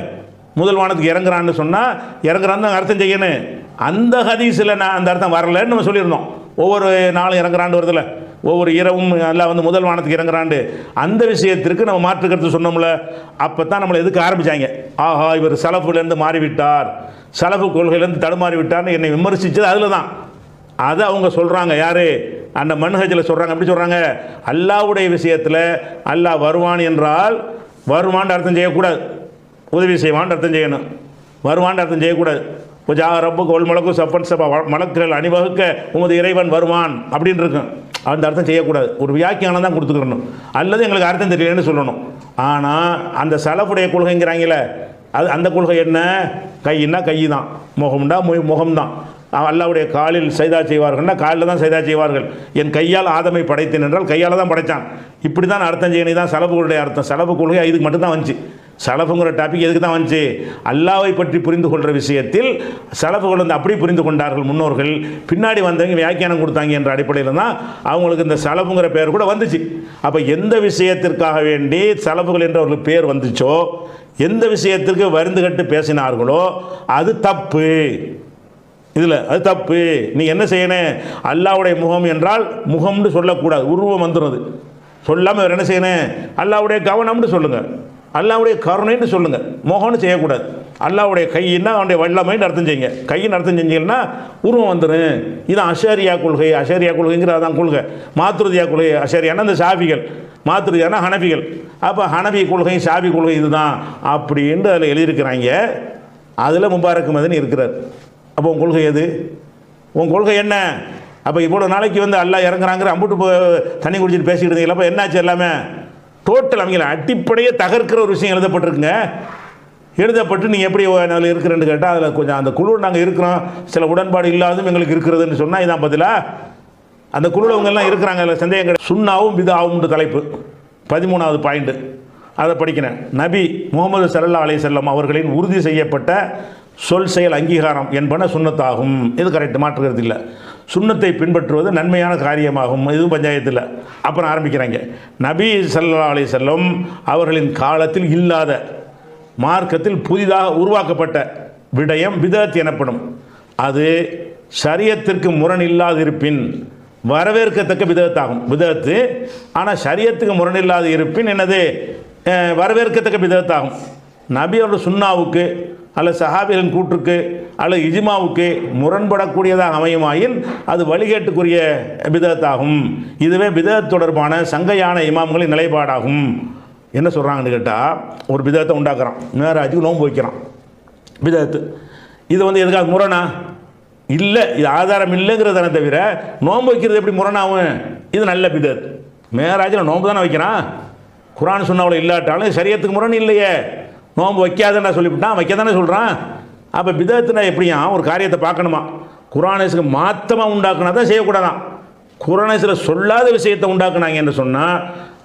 முதல் வானத்துக்கு இறங்குறான்னு சொன்னால் இறங்குறான்னு தான் அர்த்தம் செய்யணும். அந்த ஹதீஸில் நான் அந்த அர்த்தம் வரலன்னு நம்ம சொல்லியிருந்தோம். ஒவ்வொரு நாளும் இறங்குறாண்டு வருதுல, ஒவ்வொரு இரவும் எல்லாம் முதல் வானத்துக்கு இறங்குறாண்டு, அந்த விஷயத்திற்கு நம்ம மாற்று கருத்து சொன்னோம்ல. அப்போ தான் நம்மளை எதுக்கு ஆரம்பித்தாங்க, ஆஹா இவர் சலஃபுலேருந்து மாறிவிட்டார், சலஃபு கொள்கையிலேருந்து தடுமாறி விட்டார்னு என்னை விமர்சித்தது அதில் தான். அதை அவங்க சொல்கிறாங்க, யார் அந்த மன்ஹஜில் சொல்கிறாங்க. எப்படி சொல்கிறாங்க, அல்லாஹ்வுடைய விஷயத்தில் அல்லாஹ் வருவான் என்றால் வருவான்னு அர்த்தம் செய்யக்கூடாது, உதவி செய்வான்னு அர்த்தம் செய்யணும், வருவான்னு அர்த்தம் செய்யக்கூடாது. ஜா ரப்புக்கு ஒல் மலக்கு சப்பன் சப்பா, மலக்குகள் அணிவகுக்க உமது இறைவன் வருவான் அப்படின்னு இருக்கும், அந்த அர்த்தம் செய்யக்கூடாது. ஒரு வியாக்கியானம் தான் கொடுத்துக்கணும், அல்லது எங்களுக்கு அர்த்தம் தெரியலன்னு சொல்லணும். ஆனால் அந்த சலஃபுடைய கொள்கைங்கிறாங்களே, அந்த கொள்கை என்ன, கையின்னா கை தான், முகம்டா முகம்தான். அல்லாஹ்வுடைய காலில் சைதா செய்வார்கள்னா காலில் தான் சைதா செய்வார்கள். என் கையால் ஆதமை படைத்தேன் என்றால் கையால் தான் படைத்தான், இப்படி தான் அர்த்தம் செய்யணும். தான் சலஃபுகளுடைய அர்த்தம். சலஃபு கொள்கை இதுக்கு மட்டும்தான் வந்துச்சு. சலஃபுங்கிற டாபிக் எதுக்கு தான் வந்துச்சு, அல்லாஹ்வை பற்றி புரிந்து கொள்கிற விஷயத்தில் சலஃபுகள் அப்படி புரிந்து கொண்டார்கள் முன்னோர்கள், பின்னாடி வந்தவங்க வியாக்கியானம் கொடுத்தாங்க என்ற அடிப்படையில் தான் அவங்களுக்கு இந்த சலஃபுங்கிற பேர் கூட வந்துச்சு. அப்போ எந்த விஷயத்திற்காக வேண்டி சலஃபுகள் என்ற ஒரு பேர் வந்துச்சோ, எந்த விஷயத்திற்கு வருந்து கட்டு பேசினார்களோ அது தப்பு. இதில் அது தப்பு. நீ என்ன செய்யணும், அல்லாஹ்வுடைய முகம் என்றால் முகம்னு சொல்லக்கூடாது, உருவம் வந்துடுறது. சொல்லாமல் வேறு என்ன செய்யணும், அல்லாஹ்வுடைய கவனம்னு சொல்லுங்கள், அல்லாஹ்வுடைய கருணைன்னு சொல்லுங்கள், முகம்னு செய்யக்கூடாது. அல்லாஹ்வுடைய கையின்னா அவனுடைய வல்லமைன்னு அர்த்தம் செய்யுங்க. கையின் அர்த்தம் செஞ்சீங்கன்னா உருவம் வந்துடும். இது அஷரியா கொள்கை. அஷரியா கொள்கைங்கிற அதான் கொள்கை. மாத்ருதியா கொள்கை, அஷரியானா இந்த ஷாஃபிகள், மாத்ருதியானா ஹனஃபிகள். அப்போ ஹனஃபி கொள்கை ஷாஃபி கொள்கை இதுதான் அப்படின்ட்டு அதில் எழுதியிருக்கிறாங்க. அதில் முபாரக் மதனி இருக்கிறார். அப்போ உன் கொள்கை எது, உன் கொள்கை என்ன? அப்போ இவ்வளோ நாளைக்கு அல்லாஹ் இறங்குறாங்கிற அம்புட்டு தண்ணி குடிச்சிட்டு பேசிக்கிட்டு இருந்தீங்களா, அப்போ என்னாச்சு எல்லாமே டோட்டல் அவங்கள அடிப்படையை தகர்க்கிற ஒரு விஷயம் எழுதப்பட்டிருக்குங்க. எழுதப்பட்டு நீங்கள் எப்படி அதில் இருக்கிறேன்னு கேட்டால் அதில் கொஞ்சம் அந்த குழு நாங்கள் இருக்கிறோம், சில உடன்பாடு இல்லாததும் எங்களுக்கு இருக்கிறதுன்னு சொன்னால் இதான் பதிலா? அந்த குழுவில் அவங்கெல்லாம் இருக்கிறாங்க, அதில் சந்தேகம். சுன்னாவும் பிதாவும் தலைப்பு 13வது பாயிண்ட், அதை படிக்கிறேன். நபி முகமது ஸல்லல்லாஹு அலைஹி வஸல்லம் அவர்களின் உறுதி செய்யப்பட்ட சொல் செயல் அங்கீகாரம் என்பன சுன்னத்தாகும். இது கரெக்ட், மாற்றுகிறது இல்லை. சுன்னத்தை பின்பற்றுவது நன்மையான காரியமாகும், இதுவும் பஞ்சாயத்தில். அப்புறம் ஆரம்பிக்கிறாங்க, நபி ஸல்லல்லாஹு அலைஹி வஸல்லம் அவர்களின் காலத்தில் இல்லாத மார்க்கத்தில் புதிதாக உருவாக்கப்பட்ட விடயம் பிதஅத் எனப்படும். அது ஷரியத்திற்கு முரண் இல்லாது இருப்பின் வரவேற்கத்தக்க பிதஅத் ஆகும். பிதஅத்து ஆனால் ஷரியத்துக்கு முரண் இல்லாது இருப்பின் என்னது? வரவேற்கத்தக்க பிதஅத் ஆகும். நபி அவர்கள் சுன்னாவுக்கு அல்லது சஹாபிகளின் கூற்றுக்கு அல்லது இஜ்மாவுக்கு முரண்படக்கூடியதாக அமையுமாயின் அது வழிகேட்டுக்குரிய பிதஅத் ஆகும். இதுவே பிதஅத் தொடர்பான சங்கையான இமாம்களின் நிலைப்பாடாகும். என்ன சொல்கிறாங்கன்னு கேட்டால், ஒரு பிதஅத்தை உண்டாக்குறான், மேராஜுக்கு நோன்பு வைக்கிறான், பிதஅத்து. இது எதுக்காக முரணா? இல்லை, இது ஆதாரம் இல்லைங்கிறதானே தவிர நோன்பு வைக்கிறது எப்படி முரணாகும்? இது நல்ல பிதஅத். மேராஜில் நோன்பு தானே வைக்கிறான், குர்ஆன் சுன்னாவில் இல்லாட்டாலும் சரியத்துக்கு முரண் இல்லையே, நோன்பு வைக்காதன்னா சொல்லிவிட்டான், வைக்க தானே சொல்கிறான். அப்போ பிதஅத்துனா எப்படியா? ஒரு காரியத்தை பார்க்கணுமா, குர்ஆனுக்கு மாற்றமாக உண்டாக்குனா தான் செய்யக்கூடாதான். குர்ஆனில் சொல்லாத விஷயத்தை உண்டாக்குனாங்க என்று சொன்னால்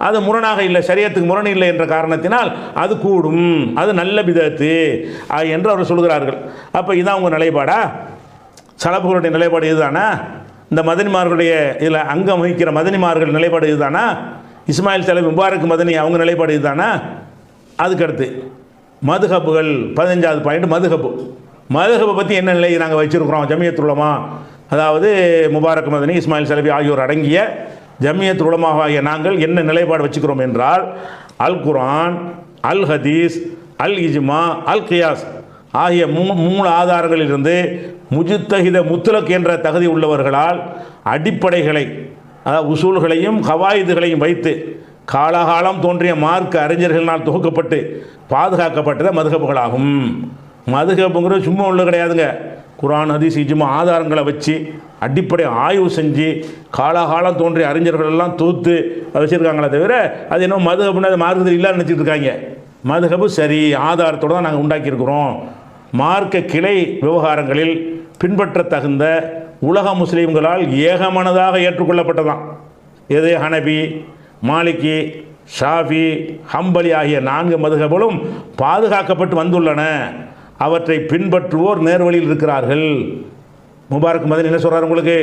அது முரணாக இல்லை, சரியத்துக்கு முரண் இல்லை என்ற காரணத்தினால் அது கூடும், அது நல்ல பிதஅத்து என்று அவர் சொல்கிறார்கள். அப்போ இதான் உங்கள் நிலைப்பாடா? சலஃபுகளுடைய நிலைப்பாடு இதுதானா? இந்த மதனிமார்களுடைய இதில் அங்கம் வகிக்கிற மதனிமார்கள் நிலைப்பாடு இதுதானா? இஸ்மாயில் சலஃபி, முபாரக் மதனி அவங்க நிலைப்பாடு இதுதானா? அதுக்கடுத்து மதுஹபுகள் 15வது பாயிண்ட், மதுஹபை பற்றி என்ன நிலை நாங்கள் வச்சுருக்கிறோம்? ஜமியத்துல் உலமா, அதாவது முபாரக் மதனி, இஸ்மாயில் சலஃபி ஆகியோர் அடங்கிய ஜமியத்துல் உலமா ஆகிய நாங்கள் என்ன நிலைப்பாடு வச்சுக்கிறோம் என்றால், அல் குர்ஆன், அல் ஹதீஸ், அல் இஜ்மா, அல் கியாஸ் ஆகிய மூணு ஆதாரங்களிலிருந்து முஜ்தஹித முத்லக் என்ற தகுதி உள்ளவர்களால் அடிப்படைகளை, அதாவது உசூல்களையும் கவாயிதுகளையும் வைத்து காலகாலம் தோன்றிய மார்க்க அறிஞர்களினால் தொகுக்கப்பட்டு பாதுகாக்கப்பட்டத மதுஹபுகளாகும். மதுஹபுங்கிறது சும்மா உள்ள கிடையாதுங்க. குர்ஆன், ஹதீஸ், இஜ்மா ஆதாரங்களை வச்சு அடிப்படை ஆய்வு செஞ்சு காலகாலம் தோன்றிய அறிஞர்கள் எல்லாம் தூத்து வச்சுருக்காங்களே தவிர அது என்ன மதுஹபுன்னு அது மார்க்கத்தில் இல்லைன்னு நினச்சிட்டு இருக்காங்க. மதுஹபு சரி, ஆதாரத்தோடு தான் நாங்கள் உண்டாக்கியிருக்கிறோம். மார்க்க கிளை விவகாரங்களில் பின்பற்ற தகுந்த உலக முஸ்லீம்களால் ஏகமனதாக ஏற்றுக்கொள்ளப்பட்டதான். எது? ஹனபி, மாலிகி, ஷாஃபி, ஹம்பலி ஆகிய 4 மதுஹபுகளும் பாதுகாக்கப்பட்டு வந்துள்ளன. அவற்றை பின்பற்றுவோர் நேர்வழியில் இருக்கிறார்கள். முபாரக் மதனி என்ன சொல்கிறார் உங்களுக்கு?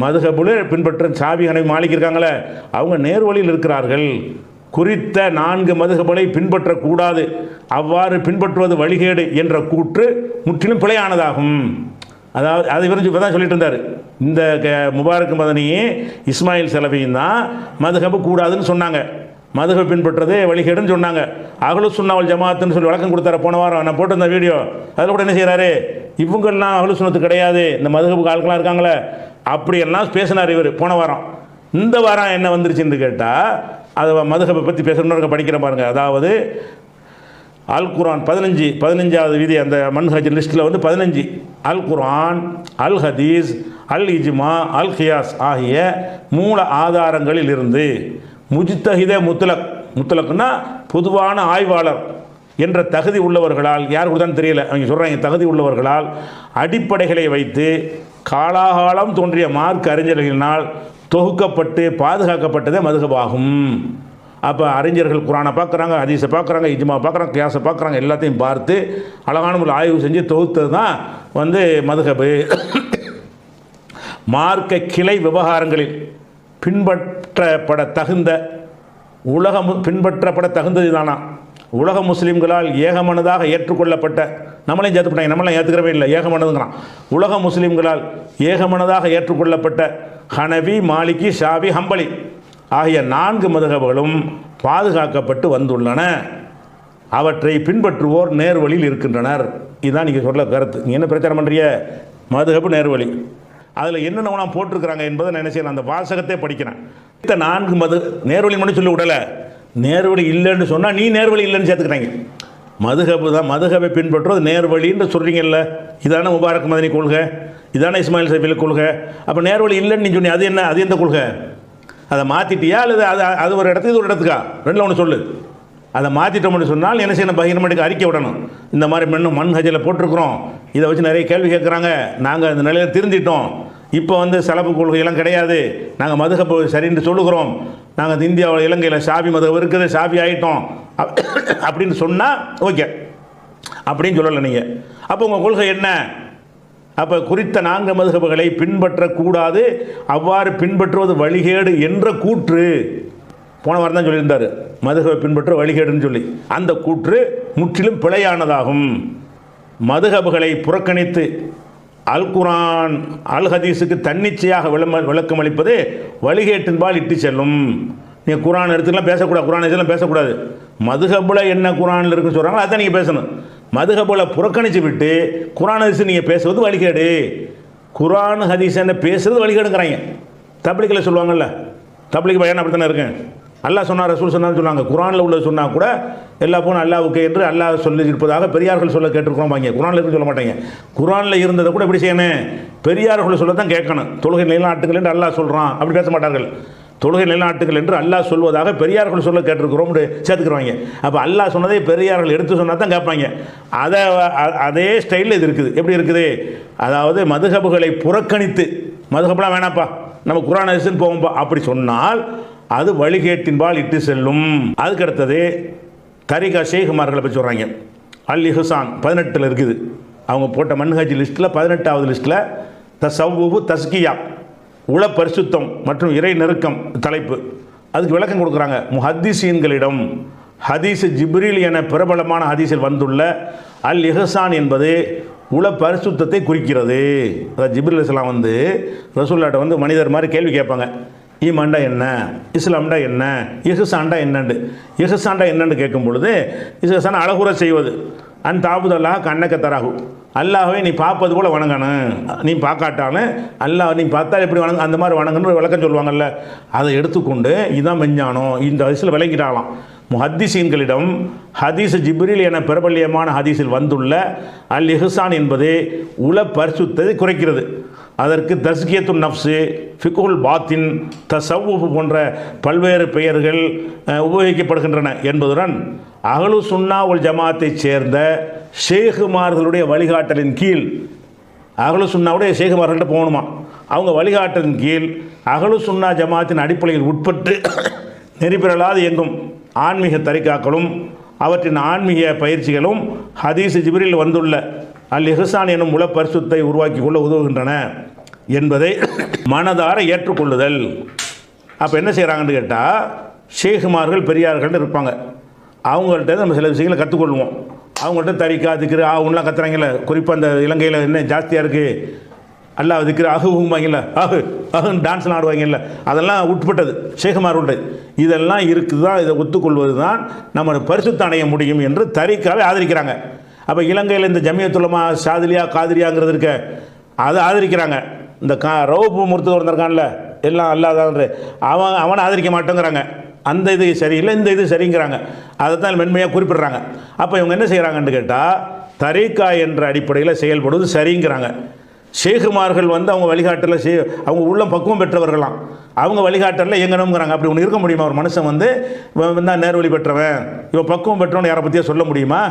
மதுஹபுல பின்பற்ற ஷாஃபி, ஹனபி, மாலிக் இருக்காங்களே அவங்க நேர்வழியில் இருக்கிறார்கள். குறித்த 4 மதுஹபுகளை பின்பற்றக்கூடாது, அவ்வாறு பின்பற்றுவது வழிகேடு என்ற கூற்று முற்றிலும் பிழையானதாகும். அதாவது அதை விரிஞ்சு இப்போ தான் சொல்லிட்டு இருந்தார். இந்த முபாரக் மதனியே இஸ்மாயில் சலஃபியும் தான் மதுஹபு கூடாதுன்னு சொன்னாங்க, மதுஹப் பின்பற்றதே வழிகேடுன்னு சொன்னாங்க. அஹ்லு சுன்னா வல் ஜமாஅத்துன்னு சொல்லி விளக்கம் கொடுத்தார போன வாரம் நான் போட்டிருந்த வீடியோ. அதில் கூட என்ன செய்கிறாரு, இவங்கெல்லாம் அஹ்லு சுன்னத்து கிடையாது, இந்த மதுஹபுக்கு ஆட்களாக இருக்காங்களே அப்படியெல்லாம் பேசினார் இவர் போன வாரம். இந்த வாரம் என்ன வந்துருச்சுன்னு கேட்டால், அதை மதுஹபை பற்றி பேசணுன்னு படிக்கிற பாருங்க. அதாவது அல் குர்ஆன் 15வது விதி, அந்த மன்ஹஜ் லிஸ்ட்டில் 15 அல் குர்ஆன், அல் ஹதீஸ், அல் இஜ்மா, அல் கியாஸ் ஆகிய மூல ஆதாரங்களில் இருந்து முஜ்தஹித முத்லக்னா பொதுவான ஆய்வாளர் என்ற தகுதி உள்ளவர்களால், யார் கொடுத்தான்னு தெரியல, அவங்க சொல்கிறாங்க தகுதி உள்ளவர்களால் அடிப்படைகளை வைத்து காலாகாலம் தோன்றிய மார்க் அறிஞர்களினால் தொகுக்கப்பட்டு பாதுகாக்கப்பட்டதே மதுஹபாகும். அப்போ அறிஞர்கள் குர்ஆனை பார்க்குறாங்க, ஹதீஸை பார்க்குறாங்க, இஜ்மா பார்க்குறாங்க, கியாஸை பார்க்குறாங்க, எல்லாத்தையும் பார்த்து அழகான ஒரு ஆய்வு செஞ்சு தொகுத்தது தான் மதுஹபு. மார்க்க கிளை விவகாரங்களில் பின்பற்றப்பட தகுந்தது தானா உலக முஸ்லீம்களால் ஏகமனதாக ஏற்றுக்கொள்ளப்பட்ட, நம்மளையும் சேர்த்துப்பட்டாங்க, நம்மளாம் ஏற்றுக்கிறவே இல்லை, ஏகமனதுங்கிறான். உலக முஸ்லீம்களால் ஏகமனதாக ஏற்றுக்கொள்ளப்பட்ட ஹனபி, மாலிகி, ஷாஃபி, ஹம்பலி ஆகிய 4 மதுஹபுகளும் பாதுகாக்கப்பட்டு வந்துள்ளன. அவற்றை பின்பற்றுவோர் நேர்வழியில் இருக்கின்றனர். இதுதான் நீங்கள் சொல்ல கருத்து. நீங்கள் என்ன பிரச்சாரம் பண்ணுறிய? மதுஹபு நேர்வழி. அதில் என்னென்ன போட்டிருக்கிறாங்க என்பதை நான் என்ன செய்யலாம், அந்த வாசகத்தை படிக்கிறேன். இந்த 4 நேர்வழி மட்டும் சொல்லி விடலை, நேர்வழி இல்லைன்னு சொன்னால் நீ நேர்வழி இல்லைன்னு சேர்த்துக்கிறாங்க. மதுஹபு தான், மதுஹபை பின்பற்றுவது நேர்வழின்னு சொல்கிறீங்கல்ல, இதான முபாரக் மதனி கொள்கை, இதான இஸ்மாயில் சலஃபி கொள்கை. அப்போ நேர்வழி இல்லைன்னு நீ சொன்னி, அது என்ன? அது எந்த கொள்கை? அதை மாற்றிட்டியா அல்லது அது ஒரு இடத்துக்கு இது ஒரு இடத்துக்கா? ரெண்டில் ஒன்று சொல்லு. அதை மாற்றிட்டோம்னு சொன்னால் என்ன செய்யணும், பகிரமட்டுக்கு அறிக்கை விடணும். இந்த மாதிரி மன்ஹஜில் போட்டிருக்கிறோம், இதை வச்சு நிறைய கேள்வி கேட்குறாங்க, நாங்கள் இந்த நிலையில் திருந்திட்டோம், இப்போ வந்து சலப்பு கொள்கையெல்லாம் கிடையாது, நாங்கள் மதுஹப் சரின்னு சொல்லுகிறோம், நாங்கள் இந்தியாவில் இலங்கையில் ஷாபி மதுஹப் இருக்குது, ஷாபி ஆகிட்டோம் அப்படின்னு சொன்னால் ஓகே, அப்படின்னு சொல்லலை நீங்கள். அப்போ உங்கள் கொள்கை என்ன? அப்போ குறித்த 4 மதுஹப்களை பின்பற்றக்கூடாது, அவ்வாறு பின்பற்றுவது வழிகேடு என்ற கூற்று போன வாரம் தான் சொல்லியிருந்தார். மதுஹபை பின்பற்ற வழிகேடுன்னு சொல்லி அந்த கூற்று முற்றிலும் பிழையானதாகும். மதுஹப்களை புறக்கணித்து அல் குர்ஆன் அல் ஹதீஸுக்கு தன்னிச்சையாக விளக்கம் அளிப்பது வழிகேட்டின்பால் இட்டு செல்லும். நீங்கள் குர்ஆன் எடுத்துலாம் பேசக்கூடாது, குர்ஆன் இதெல்லாம் பேசக்கூடாது. மதுஹபில் என்ன குர்ஆனில் இருக்குன்னு சொல்கிறாங்களோ அதான் நீங்கள் பேசணும். மதுஹபில் புறக்கணித்து விட்டு குர்ஆன் ஹதீஸ் நீங்கள் பேசுவது வழிகேடு. குர்ஆன் ஹதீஸ் என்ன பேசுறது வழிகேடுங்கிறாங்க. தப்லீகில் சொல்லுவாங்கல்ல, தப்லீக் பயான் அப்படி தானே இருக்கு. அல்லாஹ் சொன்னார், ரசூல் சொன்னான்னு சொல்லுவாங்க. குர்ஆனில் உள்ள சொன்னால் கூட எல்லா போன அல்லாஹ்வுக்கு என்று அல்லாஹ் சொல்லி இருப்பதாக பெரியார்கள் சொல்ல கேட்டிருக்கிறோம். வாங்க, குர்ஆனில் இருந்து சொல்ல மாட்டாங்க. குர்ஆனில் இருந்ததை கூட எப்படி செய்யணும், பெரியார்கள் சொல்ல தான் கேட்கணும். தொழுகை நிலைநாட்டுகள் என்று அல்லாஹ் சொல்கிறான் அப்படி பேச மாட்டார்கள். தொழுகை நிலைநாட்டுகள் என்று அல்லாஹ் சொல்வதாக பெரியார்கள் சொல்ல கேட்டிருக்கிறோம் சேர்த்துக்கிறவாங்க. அப்போ அல்லாஹ் சொன்னதை பெரியார்கள் எடுத்து சொன்னால் தான் கேட்பாங்க. அதே ஸ்டைலில் இது இருக்குது. எப்படி இருக்குது, அதாவது மதுஹப்களை புறக்கணித்து மதுஹப்லாம் வேணாப்பா நம்ம குர்ஆன் ஹதீஸ்னு போவோம்ப்பா அப்படி சொன்னால் அது வழிகேட்டின்பால் இட்டு செல்லும். அதுக்கு அடுத்தது தரிகா ஷேகுமார்களை பற்றி சொல்கிறாங்க. அல் இஹ்சான் 18 இருக்குது. அவங்க போட்ட மன்ஹஜ் லிஸ்ட்டில் 18வது லிஸ்ட்டில் தஸவ்வுஃபு தஸ்கியா, உள பரிசுத்தம் மற்றும் இறை நெருக்கம் தலைப்பு. அதுக்கு விளக்கம் கொடுக்குறாங்க. முஹத்திஸீன்களிடம் ஹதீஸ் ஜிப்ரீல் என பிரபலமான ஹதீஸில் வந்துள்ள அல் இஹ்சான் என்பது உள பரிசுத்தத்தை குறிக்கிறது. அதாவது ஜிப்ரீல் அலைஹிஸ்ஸலாம் வந்து ரசூலுல்லாஹ்ட்ட வந்து மனிதர் மாதிரி கேள்வி கேட்பாங்க. ஈமான்டா என்ன, இஸ்லாம்டா என்ன, இஹ்சான்டா என்னண்டு. இஹ்சான்டா என்னன்னு கேட்கும் பொழுது இஹ்சான் அழகுற செய்வது. அன் தாபுத் அல்லாஹ் கண்ணக்க தராகு, அல்லாஹ்வை நீ பார்ப்பது போல் வணங்கணும், நீ பார்க்காட்டாலும் அல்லாஹ் நீ பார்த்தா எப்படி வணங்க அந்த மாதிரி வணங்கணும்னு விளக்கம் சொல்லுவாங்கல்ல. அதை எடுத்துக்கொண்டு இதுதான் மெஞ்ஞானம் இந்த ஹதீஸில் விளங்கிட்டாலாம். முஹத்திஸீன்களிடம் ஹதீஸ் ஜிப்ரீல் என பிரபல்யமான ஹதீஸில் வந்துள்ள அல் இஹ்சான் என்பது உள பரிசுத்தத்தை குறைக்கிறது. அதற்கு தஸ்கியத்துன் நஃப்ஸு, ஃபிக்ஹுல் பாத்தின், தஸவ்வுஃப் போன்ற பல்வேறு பெயர்கள் உபயோகிக்கப்படுகின்றன என்பதுடன் அஹ்லு சுன்னா வல் ஜமாத்தைச் சேர்ந்த ஷேகுமார்களுடைய வழிகாட்டலின் கீழ், அஹ்லு சுன்னாவுடைய ஷேகுமார்கள்ட்ட போகணுமா, அவங்க வழிகாட்டலின் கீழ் அஹ்லு சுன்னா ஜமாத்தின் அடிப்படையில் உட்பட்டு நெறிபெறலாது எங்கும் ஆன்மீக தரிகாக்களும் அவற்றின் ஆன்மீக பயிற்சிகளும் ஹதீஸ் ஜிப்ரீல் வந்துள்ள அல் இஹ்சான் எனும் உள பரிசுத்தை உருவாக்கி கொள்ள உதவுகின்றன என்பதை மனதார ஏற்றுக்கொள்ளுதல். அப்போ என்ன செய்கிறாங்கன்னு கேட்டால், ஷேகுமார்கள் பெரியார்கள் இருப்பாங்க, அவங்கள்ட்ட நம்ம சில விஷயங்களை கற்றுக்கொள்வோம். அவங்கள்ட்ட தரிக்கா திக்ரு ஆகும்லாம் கத்துறாங்கல்ல. குறிப்பாக அந்த இலங்கையில் என்ன ஜாஸ்தியாக இருக்குது, அல்லாஹ் திக்ரு அகுவாங்கல்ல, அகுன்னு டான்ஸ்லாம் ஆடுவாங்கல்ல, அதெல்லாம் உட்பட்டது ஷேகுமார்களுடைய. இதெல்லாம் இருக்குது தான், இதை ஒத்துக்கொள்வது தான் நம்ம பரிசுத்த அடைய முடியும் என்று தரிக்காவை ஆதரிக்கிறாங்க. அப்போ இலங்கையில் இந்த ஜமியத்துல் உலமா ஷாதிலியா காதிரியாங்கிறது இருக்க அதை ஆதரிக்கிறாங்க. இந்த ரவுப்பு முர்த்தது இருக்கான்ல எல்லாம் அல்லாதான் அவனை ஆதரிக்க மாட்டேங்கிறாங்க. அந்த இது சரியில்லை, இந்த இது சரிங்கிறாங்க. அதை தான் மென்மையாக குறிப்பிடுறாங்க. அப்போ இவங்க என்ன செய்கிறாங்கன்னு கேட்டால், தரீக்கா என்ற அடிப்படையில் செயல்படுவது சரிங்கிறாங்க. ஷேகுமார்கள் வந்து அவங்க வழிகாட்டலில் அவங்க உள்ளம் பக்குவம் பெற்றவர்களாம், அவங்க வழிகாட்டலில் இயங்கணுங்கிறாங்க. அப்படி ஒன்று இருக்க முடியுமா? ஒரு மனுஷன் வந்து இவன் தான் நேர்வழி பெற்றவன், இவன் பக்குவம் பெற்றவன் யாரை பற்றியா சொல்ல முடியுமா?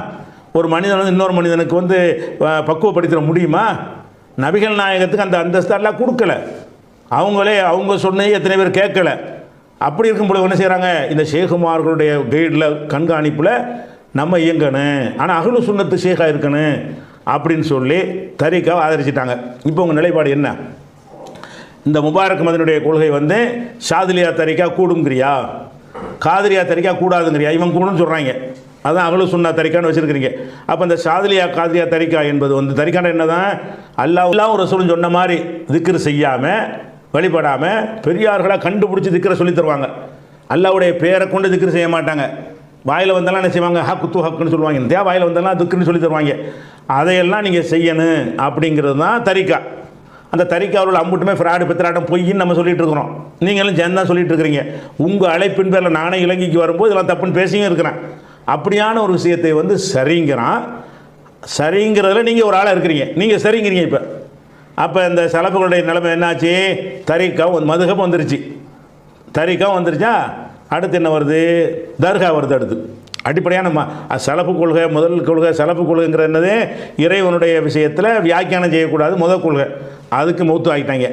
ஒரு மனிதன் வந்து இன்னொரு மனிதனுக்கு வந்து பக்குவப்படுத்திட முடியுமா? நபிகள் நாயகத்துக்கு அந்த அந்தஸ்தெல்லாம் கொடுக்கல. அவங்க சொன்னே எத்தனை பேர் கேட்கல. அப்படி இருக்கும்போது என்ன செய்கிறாங்க, இந்த ஷேகுமார்களுடைய கைடில் கண்காணிப்பில் நம்ம இயங்கணும், ஆனால் அஹ்லு சுன்னத்து ஷேகாக இருக்கணும் அப்படின்னு சொல்லி தரீக்காவை ஆதரிச்சிட்டாங்க. இப்போ உங்கள் நிலைப்பாடு என்ன? இந்த முபாரக் மதனுடைய கொள்கை வந்து ஷாதிலியா தரீக்கா கூடுங்கிறியா, காதிரியா தரீக்கா கூடாதுங்கிறியா? இவன் கூடுன்னு சொல்கிறாங்க. அதான் அஹ்லு சுன்னா தரிக்கான்னு வச்சுருக்கிறீங்க. அப்போ இந்த ஷாதிலியா காதிரியா தரிக்கா என்பது வந்து தரிக்கான என்ன தான், அல்லாஹ் ரசூலுன்னு சொன்ன மாதிரி திக்ரு செய்யாமல் வழிபடாமல் பெரியார்களாக கண்டுபிடிச்சி திக்ரை சொல்லி தருவாங்க. அல்லாவுடைய பேரை கொண்டு திக்ரு செய்ய மாட்டாங்க. வாயில் வந்தாலும் என்ன செய்வாங்க, ஹக்கு ஹக்குன்னு சொல்லுவாங்க. இந்த வாயில் வந்தாலும் திக்ருன்னு சொல்லி தருவாங்க. அதையெல்லாம் நீங்கள் செய்யணும் அப்படிங்கிறது தான் தரிக்கா. அந்த தரிக்காவில் அம்புட்டுமே ஃப்ராடு பித்திராட்டம் பொய்ன்னு நம்ம சொல்லிட்டு இருக்கிறோம். நீங்களும் சேர்ந்து தான் சொல்லிட்டு இருக்கிறீங்க. உங்கள் அழைப்பின் பேரில் நானே இலங்கைக்கு வரும்போது இதெல்லாம் தப்புன்னு பேசியும் இருக்கிறேன். அப்படியான ஒரு விஷயத்தை வந்து சரிங்கிறதுல நீங்கள் ஒரு ஆளாக இருக்கிறீங்க, நீங்கள் சரிங்கிறீங்க. இப்போ அப்போ இந்த சலப்புகளுடைய நிலைமை என்னாச்சு, தரிக்காவும் மதுஹப் வந்துருச்சு, தரிக்காவும் வந்துருச்சா, அடுத்து என்ன வருது, தர்கா வருது. அடிப்படையான சலப்பு கொள்கை, முதல் கொள்கை சலப்பு கொள்கைங்கிறது என்னது, இறைவனுடைய விஷயத்தில் வியாக்கியானம் செய்யக்கூடாது முதல் கொள்கை, அதுக்கு மௌத்து ஆகிட்டாங்க.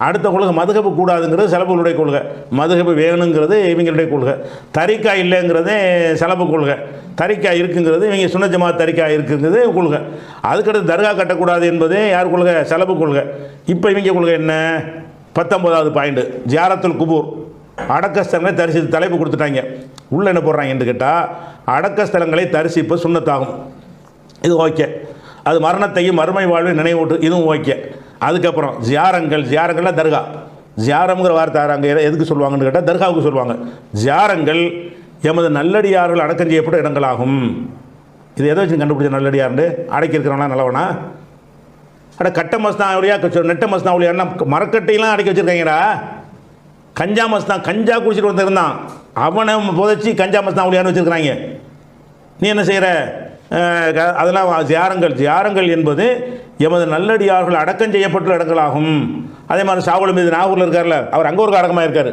அடுத்த கொள்கை மதுஹபு கூடாதுங்கிறது சலப்புகளுடைய கொள்கை, மதுஹபு வேணுங்கிறது இவங்களுடைய கொள்கை. தரிக்கா இல்லைங்கிறது சலப்பு கொள்கை, தரிக்கா இருக்குங்கிறது இவங்க சுன்னத் ஜமாத் தரிக்கா இருக்குங்கிறது கொள்கை. அதுக்கடுத்து தர்கா கட்டக்கூடாது என்பது யார் கொள்கை, சலப்பு கொள்கை. இப்போ இவங்க கொள்கை என்ன, 19வது பாயிண்ட், ஜியாரத்துல் குபூர், அடக்கஸ்தலங்களை தரிசித்து தலைப்பு கொடுத்துட்டாங்க. உள்ளே என்ன போடுறாங்கன்னு கேட்டால், அடக்கஸ்தலங்களை தரிசிப்பு சுன்னத்தாகும், இது ஓகே. அது மரணத்தையும் மறுமை வாழ்வை நினைவூட்டு, இதுவும் ஓகே. அதுக்கப்புறம் ஜியாரங்கள்லாம் தர்கா, ஜியாரம்ங்கிற வார்த்தை அங்கே எதுக்கு சொல்லுவாங்கன்னு கேட்டால் தர்காவுக்கு சொல்லுவாங்க. ஜியாரங்கள் எமது நல்லடியார்கள் அடக்கம் செய்யப்பட்ட இடங்களாகும். இது எதை வச்சு கண்டுபிடிச்ச நல்லடியார்னு, அடக்கி இருக்கிறவனா நல்லவனா? கட்ட மஸ்தாவுலியா நெட்ட மஸ்தாவுலியான்னா மரக்கட்டையெல்லாம் அடக்கி வச்சுருக்காங்கடா. கஞ்சா மஸ்தான், கஞ்சா குடிச்சிட்டு வந்துருந்தான், அவனை புதைச்சி கஞ்சா மஸ்தான் அவளியான்னு வச்சுருக்கிறாங்க. நீ என்ன செய்கிற? அதெல்லாம் ஜியாரங்கள் என்பது எமது நல்லடியார்கள் அடக்கம் செய்யப்பட்ட இடங்களாகும். அதே மாதிரி சாவல் மீது நாகூரில் இருக்கார்ல, அவர் அங்கே ஒரு அடக்கமாக இருக்கார்,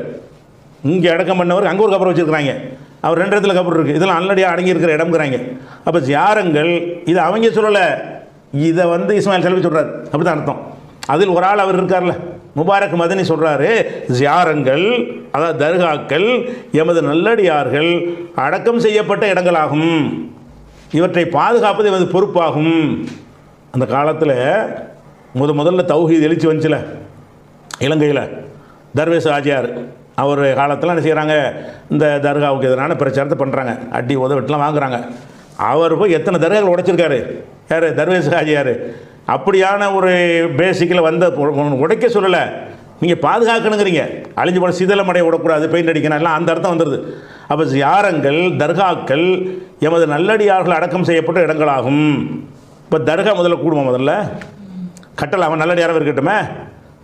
இங்கே அடக்கம் பண்ணவர் அங்கே ஒரு கபர் வச்சுருக்கிறாங்க, அவர் 2 இடத்துல கபர் இருக்குது, இதெல்லாம் நல்லடியாக அடங்கி இருக்கிற இடம்ங்கிறாங்க. அப்போ ஜியாரங்கள் இது அவங்க சொல்லலை, இதை இஸ்மாயில் செல்வி சொல்கிறார், அப்படி தான் அர்த்தம். அதில் ஒரு ஆள் அவர் இருக்கார்ல, முபாரக் மதனி சொல்கிறாரு, ஜியாரங்கள் அதாவது தர்காக்கள் எமது நல்லடியார்கள் அடக்கம் செய்யப்பட்ட இடங்களாகும், இவற்றை பாதுகாப்பது எமது பொறுப்பாகும். அந்த காலத்தில் முதல்ல தௌஹீத் எழுச்சி வந்துச்சுல இலங்கையில், தர்வேஸ் ஆஜியார் அவர் காலத்தில் என்ன செய்கிறாங்க, இந்த தர்காவுக்கு எதிரான பிரச்சாரத்தை பண்ணுறாங்க, அடி உதவிட்டுலாம் வாங்குறாங்க. அவர் போய் எத்தனை தர்காக்கள் உடைச்சிருக்காரு, யார், தர்வேஸ் ஆஜியார். அப்படியான ஒரு பேசிக்கில் உடைக்க சொல்லலை, நீங்கள் பாதுகாக்கணுங்கிறீங்க. அழிஞ்சு போன சிதலமடைய விடக்கூடாது, பெயிண்ட் அடிக்கணும், எல்லாம் அந்த அர்த்தம் வந்துடுது. அப்போ ஜியாரங்கள் தர்காக்கள் எமது நல்லடியார்கள் அடக்கம் செய்யப்பட்ட இடங்களாகும். இப்போ தர்கா முதல்ல கூடுமா, முதல்ல கட்டலாமா, நல்லடியாரம் இருக்கட்டுமே.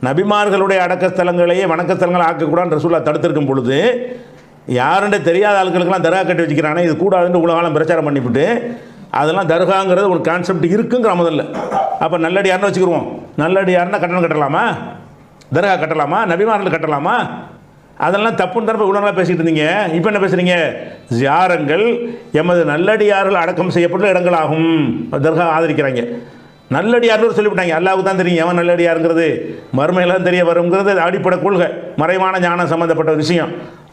நபிமார்களுடைய அடக்கஸ்தலங்களையே வணக்கஸ்தலங்களை ஆக்கக்கூடாதுன்னு ரசூலுல்லாஹ் தடுத்திருக்கும் பொழுது, யாருன்னு தெரியாத ஆட்களுக்கெல்லாம் தர்கா கட்டி வச்சுக்கிறானே, இது கூடாதுன்னு உலகாலம் பிரச்சாரம் பண்ணிவிட்டு, அதெல்லாம் தர்காங்கிறது ஒரு கான்செப்ட் இருக்குங்கிற முதல்ல. அப்போ நல்லடியார்னு வச்சுக்கிடுவோம், நல்லடியார்னா கட்டணம் கட்டலாமா, தர்கா கட்டலாமா, நபிமார்கள் கட்டலாமா? அதெல்லாம் தப்புன்னு தான் இவ்வளோ நாளாக பேசிகிட்டு இருந்தீங்க. இப்போ என்ன பேசுகிறீங்க? ஜியாரங்கள் எமது நல்லடியார்கள் அடக்கம் செய்யப்பட்ட இடங்களாகும், தர்கா ஆதரிக்கிறாங்க. நல்லடியார்னு சொல்லிவிட்டாங்க, அல்லாவுக்கு தான் தெரியும் எவன் நல்லடியாருங்கிறது, மறுமையெல்லாம் தெரிய வருங்கிறது அடிப்படை கொள்கை, மறைவான ஞானம் சம்மந்தப்பட்ட விஷயம்,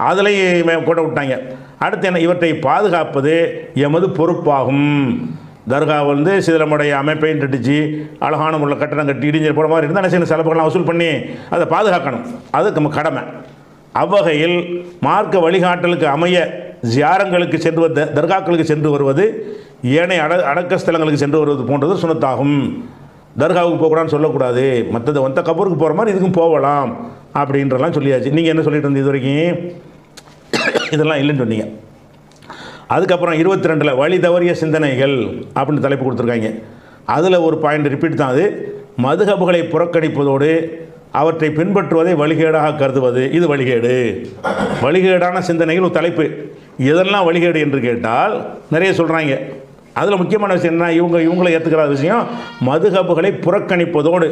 அதுலேயும் கொண்டு விட்டாங்க. அடுத்து என்ன, இவற்றை பாதுகாப்பது எமது பொறுப்பாகும். தர்கா சிதலமுடைய அமைப்பையும் கட்டிச்சு அழகான உள்ள கட்டணம் கட்டி இடிஞ்சல் போட மாதிரி இருந்தால் என்ன செய்யணும், செலவுகள்லாம் வசூல் பண்ணி அதை பாதுகாக்கணும், அது நம்ம கடமை. அவ்வகையில் மார்க்க வழிகாட்டலுக்கு அமைய ஜியாரங்களுக்கு சென்று தர்காக்களுக்கு சென்று வருவது ஏனைய அடக்கஸ்தலங்களுக்கு சென்று வருவது போன்றது சுனத்தாகும். தர்காவுக்கு போகக்கூடாதுன்னு சொல்லக்கூடாது, மற்றது கபூருக்கு போகிற மாதிரி இதுக்கும் போகலாம் அப்படின்றலாம் சொல்லியாச்சு. நீங்கள் என்ன சொல்லிட்டு இருந்தீங்க இது வரைக்கும்? இதெல்லாம் இல்லைன்னு சொன்னீங்க. அதுக்கப்புறம் 22 வழி தவறிய சிந்தனைகள் அப்படின்னு தலைப்பு கொடுத்துருக்காங்க. அதில் ஒரு பாயிண்ட் ரிப்பீட் தான், அது மதுஹபுகளை புறக்கணிப்பதோடு அவற்றை பின்பற்றுவதை வழிகேடாக கருதுவது, இது வழிகேடு. வழிகேடான சிந்தனைகள் ஒரு தலைப்பு. எதெல்லாம் வழிகேடு என்று கேட்டால் நிறைய சொல்கிறாங்க. அதில் முக்கியமான விஷயம் என்ன, இவங்களை ஏற்றுக்கிற விஷயம், மதுஹபுகளை புறக்கணிப்பதோடு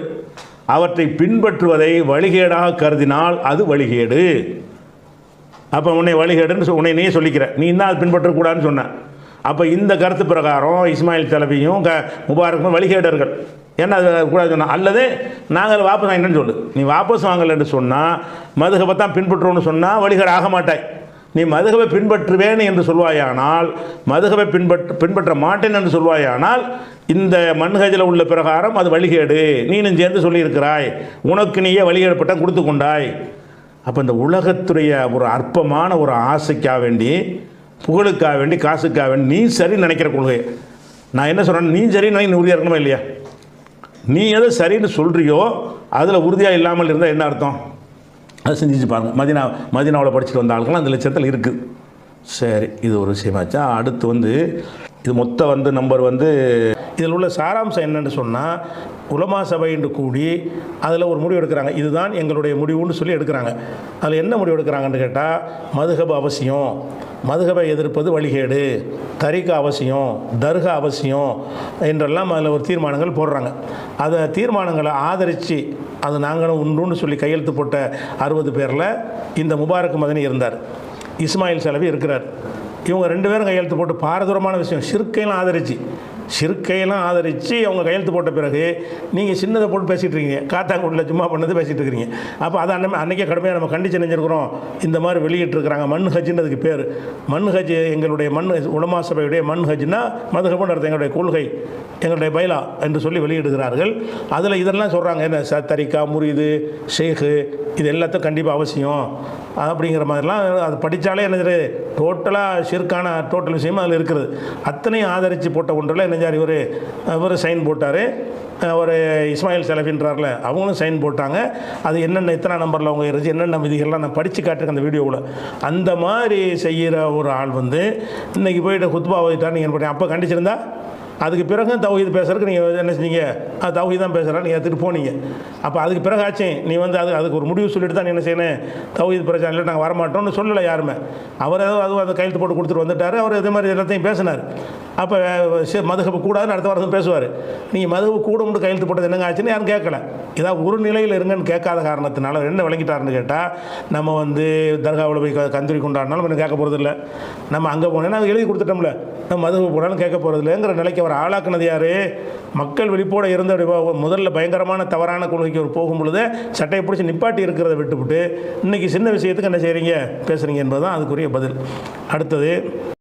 அவற்றை பின்பற்றுவதை வழிகேடாக கருதினால் அது வழிகேடு. அப்போ உன்னை வழிகேடுன்னு உன்னை நீ சொல்லிக்கிற, நீ இன்னும் அது பின்பற்றக்கூடாதுன்னு சொன்ன. அப்போ இந்த கருத்து பிரகாரம் இஸ்மாயில் தலபியும் முபாரக்கும் வழிகேடர்கள், என்ன அது கூடாது சொன்னால், அல்லது நாங்கள் வாபஸ் வாங்கிட்டேன்னு சொல்லு. நீ வாபஸ் வாங்கலைன்னு சொன்னால், மதுஹபை தான் பின்பற்றுவோன்னு சொன்னால் வழிகேடு ஆக மாட்டாய். நீ மதுஹபை பின்பற்றுவேன் என்று சொல்வாயானால், மதுஹபை பின்பற்ற மாட்டேன் என்று சொல்வாயானால், இந்த மன்ஹஜில் உள்ள பிரகாரம் அது வழிகேடு, நீனும் சேர்ந்து சொல்லியிருக்கிறாய், உனக்கு நீயே வழிகேடுப்பட்ட கொடுத்து கொண்டாய். அப்போ இந்த உலகத்துடைய ஒரு அற்பமான ஒரு ஆசைக்காக வேண்டி, புகழுக்காக வேண்டி, காசுக்காக வேண்டி நீ சரி நினைக்கிற கொள்கை, நான் என்ன சொல்கிறேன், நீ சரி நினைக்க உறுதியாக இருக்கணுமா இல்லையா? நீ எதை சரின்னு சொல்கிறியோ அதில் உறுதியாக இல்லாமல் இருந்தால் என்ன அர்த்தம்? அதை செஞ்சிச்சு பாருங்கள். மதினாவில் படிச்சுட்டு வந்த ஆளுக்கெல்லாம் அந்த லட்சத்தில் இருக்குது. சரி, இது ஒரு விஷயமாச்சா. அடுத்து இது மொத்த நம்பர் இதில் உள்ள சாராம்சம் என்னென்னு சொன்னால், உலமா சபை என்று கூடி அதில் ஒரு முடிவு எடுக்கிறாங்க, இதுதான் எங்களுடைய முடிவுன்னு சொல்லி எடுக்கிறாங்க. அதில் என்ன முடிவு எடுக்கிறாங்கன்னு கேட்டால், மதுஹப் அவசியம், மதுஹபை எதிர்ப்பது வழிகேடு, தரிகா அவசியம், தர்கா அவசியம் என்றெல்லாம் அதில் ஒரு தீர்மானங்கள் போடுறாங்க. அதை தீர்மானங்களை ஆதரித்து அது நாங்களும் உண்டுன்னு சொல்லி கையெழுத்து போட்ட 60 பேரில் இந்த முபாரக் மதனி இருந்தார், இஸ்மாயில் சலபி இருக்கிறார். இவங்க 2 பேரும் கையெழுத்து போட்டு பாரதூரமான விஷயம், ஷிர்கையெல்லாம் ஆதரித்து அவங்க கையெழுத்து போட்ட பிறகு நீங்கள் சின்னதை போட்டு பேசிகிட்டு இருக்கீங்க, காத்தாங்குடியில் சும்மா பண்ணது பேசிகிட்டு இருக்கிறீங்க. அப்போ அதை அன்றைக்கே கடுமையாக நம்ம கண்டிச்சு நினைஞ்சிருக்கிறோம். இந்த மாதிரி வெளியிட்டிருக்கிறாங்க. மன்ஹஜ்ன்றதுக்கு பேர் மன்ஹஜ், எங்களுடைய உலமா சபையுடைய மன்ஹஜ்னா மதுஹப்னு அர்த்தம், எங்களுடைய கொள்கை, எங்களுடைய பைலா என்று சொல்லி வெளியிடுகிறார்கள். அதில் இதெல்லாம் சொல்கிறாங்க, என்ன தரிகா, முரீது, ஷேக்கு, இது எல்லாத்தையும் கண்டிப்பாக அவசியம் அப்படிங்கிற மாதிரிலாம். அது படித்தாலே என்னது டோட்டலாக ஷிர்கான டோட்டல் விஷயமும் அதில் இருக்குது. அத்தனையும் ஆதரித்து போட்ட ஒன்றில் என்னஞ்சார் இவர் சைன் போட்டார். ஒரு இஸ்மாயில் செலஃபின்றார்ல, அவங்களும் சைன் போட்டாங்க. அது என்னென்ன எத்தனை நம்பரில் அவங்க இருந்துச்சு, என்னென்ன விதிகள்லாம் நான் படித்து காட்டுறேன் அந்த வீடியோவில். அந்த மாதிரி செய்கிற ஒரு ஆள் இன்றைக்கி போய்ட்டு குத்பா ஓதிட்டார். நீங்கள் என்ன அப்போ கண்டிச்சிருந்தா அதுக்கு பிறகு தௌஹீத் பேசுறதுக்கு நீங்கள் என்ன செஞ்சீங்க, அது தௌஹீத் தான் பேசுகிறா, நீங்கள் எடுத்துகிட்டு போனீங்க. அப்போ அதுக்கு பிறகாச்சும் நீ அதுக்கு ஒரு முடிவு சொல்லிட்டு தான் நீ என்ன செய்யணும், தௌஹீத் பிரச்சனை இல்லை நாங்கள் வரமாட்டோம்னு சொல்லலை யாருமே. அவர் ஏதோ அதுவும் அதை கையெழுத்து போட்டு கொடுத்துட்டு வந்துட்டார். அவர் இதே மாதிரி எல்லாத்தையும் பேசினார். அப்போ மதுஹப் கூடாதுன்னு அடுத்த வாரத்தும் பேசுவார். நீங்கள் மதுஹப் கூடும்னு கையெழுத்து போட்டது என்னங்க ஆச்சுன்னு யாரும் கேட்கல. ஏதாவது ஒரு நிலையில் இருங்கன்னு கேட்காத காரணத்தினால என்ன விளங்கிட்டாருன்னு கேட்டால், நம்ம தர்காவில் போய் கந்தூரி கொண்டாடினாலும் நம்ம கேட்க போகிறதில்ல, நம்ம அங்கே போனேன்னா எழுதி கொடுத்துட்டோம்ல, நம்ம மதுஹப் போனாலும் கேட்க போகிறதில்லைங்கிற நிலைக்கு அவர் ஆளாக்குனது யார்? மக்கள் விழிப்போடு இருந்த முதல்ல பயங்கரமான தவறான கொள்கைக்கு அவர் போகும் பொழுது சட்டையை பிடிச்சி நிப்பாட்டி இருக்கிறத விட்டுவிட்டு இன்றைக்கி சின்ன விஷயத்துக்கு என்ன செய்கிறீங்க, பேசுகிறீங்க என்பது தான் அதுக்குரிய பதில். அடுத்தது